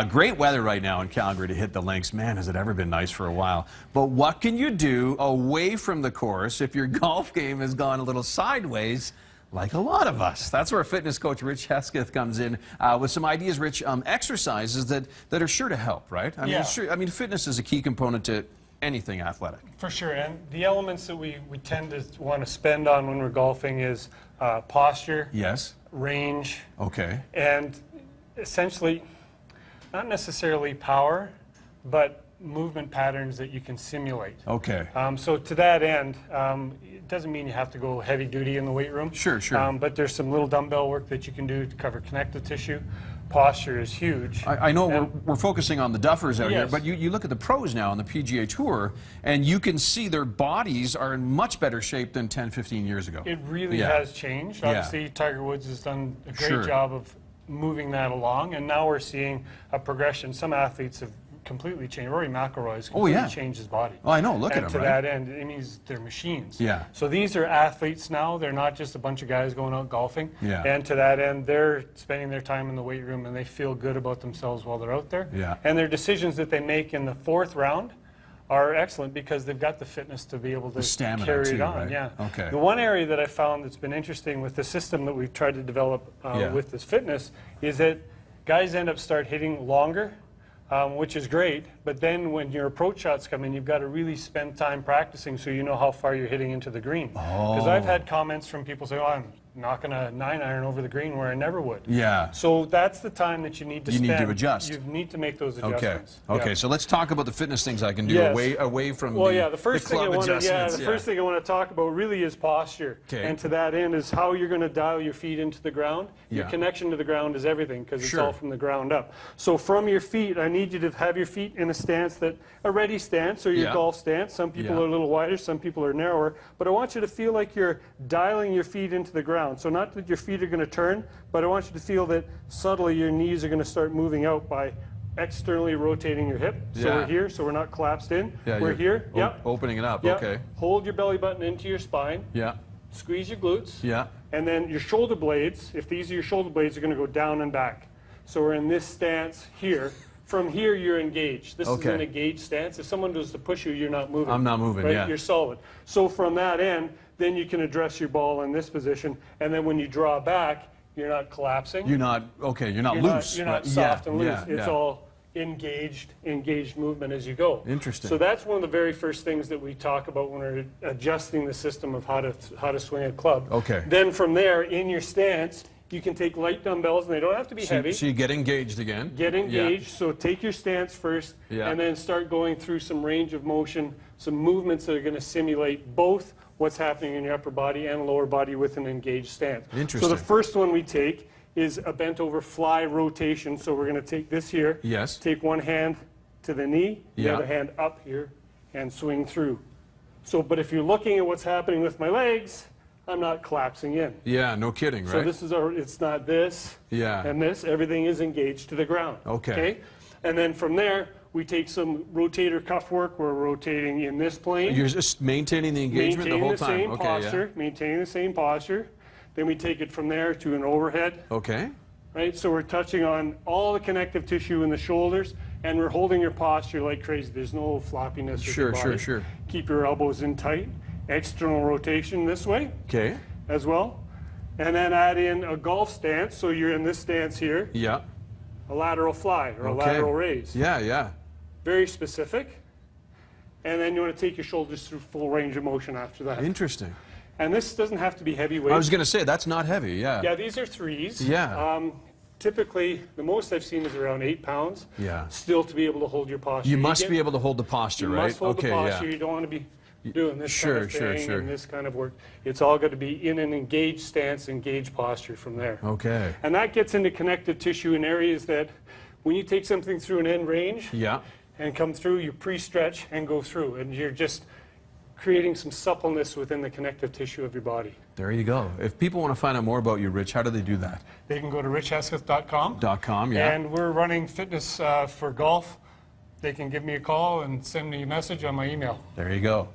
Great weather right now in Calgary to hit the links. Man, has it ever been nice for a while. But what can you do away from the course if your golf game has gone a little sideways, like a lot of us? That's where fitness coach Rich Hesketh comes in with some ideas, Rich, exercises that are sure to help, right? I mean, fitness is a key component to anything athletic. For sure, and the elements that we tend to want to spend on when we're golfing is posture, yes, range, okay, and essentially not necessarily power, but movement patterns that you can simulate. Okay. So to that end, it doesn't mean you have to go heavy duty in the weight room. Sure, sure. But there's some little dumbbell work that you can do to cover connective tissue. Posture is huge. I know we're focusing on the duffers out yes. here, but you look at the pros now on the PGA Tour, and you can see their bodies are in much better shape than 10, 15 years ago. It really has changed. Obviously, Tiger Woods has done a great job of moving that along, and now we're seeing a progression. Some athletes have completely changed. Rory McIlroy's completely changed his body. Oh, I know. Look at him. And to that end, it means they're machines. Yeah. So these are athletes now. They're not just a bunch of guys going out golfing. Yeah. And to that end, they're spending their time in the weight room, and they feel good about themselves while they're out there. Yeah. And their decisions that they make in the fourth round are excellent because they've got the fitness to be able to carry it on. Right? Yeah. Okay. The one area that I found that's been interesting with the system that we've tried to develop with this fitness is that guys end up start hitting longer, which is great, but then when your approach shots come in, you've got to really spend time practicing so you know how far you're hitting into the green. Because I've had comments from people saying, oh, I'm knocking a 9-iron over the green where I never would. Yeah. So that's the time that you need to spend. You need to adjust. You need to make those adjustments. Okay, so let's talk about the fitness things I can do away from the first thing adjustments. First thing I want to talk about really is posture. Okay. And to that end is how you're going to dial your feet into the ground. Your connection to the ground is everything because it's all from the ground up. So from your feet, I need you to have your feet in a stance a ready stance or your golf stance. Some people are a little wider, some people are narrower, but I want you to feel like you're dialing your feet into the ground. So not that your feet are going to turn, but I want you to feel that subtly your knees are going to start moving out by externally rotating your hip. So we're here, so we're not collapsed in. We're here. Opening it up. Okay. Hold your belly button into your spine. Squeeze your glutes. And then your shoulder blades, if these are your shoulder blades, are going to go down and back. So we're in this stance here. From here, you're engaged. This is an engaged stance. If someone goes to push you, you're not moving. I'm not moving, right? You're solid. So from that end, then you can address your ball in this position. And then when you draw back, you're not collapsing. You're not loose. You're not soft and loose. It's all engaged movement as you go. Interesting. So that's one of the very first things that we talk about when we're adjusting the system of how to swing a club. Okay. Then from there, in your stance, you can take light dumbbells, and they don't have to be heavy. So you get engaged again. Get engaged. So take your stance first, and then start going through some range of motion, some movements that are going to simulate both what's happening in your upper body and lower body with an engaged stance. Interesting. So the first one we take is a bent over fly rotation. So we're going to take this here. Yes. Take one hand to the knee, the other hand up here, and swing through. So, but if you're looking at what's happening with my legs, I'm not collapsing in. Yeah, no kidding, right? So this is it's not this and this. Everything is engaged to the ground. Okay. And then from there, we take some rotator cuff work. We're rotating in this plane. You're just maintaining the engagement the whole time. Maintaining the same posture. Then we take it from there to an overhead. Okay. Right? So we're touching on all the connective tissue in the shoulders, and we're holding your posture like crazy. There's no floppiness with your body. Sure. Keep your elbows in tight. External rotation this way as well. And then add in a golf stance. So you're in this stance here. Yeah. A lateral fly or a lateral raise. Yeah. Very specific. And then you want to take your shoulders through full range of motion after that. Interesting. And this doesn't have to be heavyweight. I was going to say, that's not heavy, Yeah, these are threes. Yeah. Typically, the most I've seen is around 8 pounds. Yeah. Still to be able to hold your posture. You must be able to hold the posture, right? You must hold the posture. You don't want to be doing this kind of thing and this kind of work. It's all got to be in an engaged stance, engaged posture from there. Okay. And that gets into connective tissue in areas that when you take something through an end range and come through, you pre-stretch and go through. And you're just creating some suppleness within the connective tissue of your body. There you go. If people want to find out more about you, Rich, how do they do that? They can go to richhesketh.com. .com. And we're running fitness for golf. They can give me a call and send me a message on my email. There you go.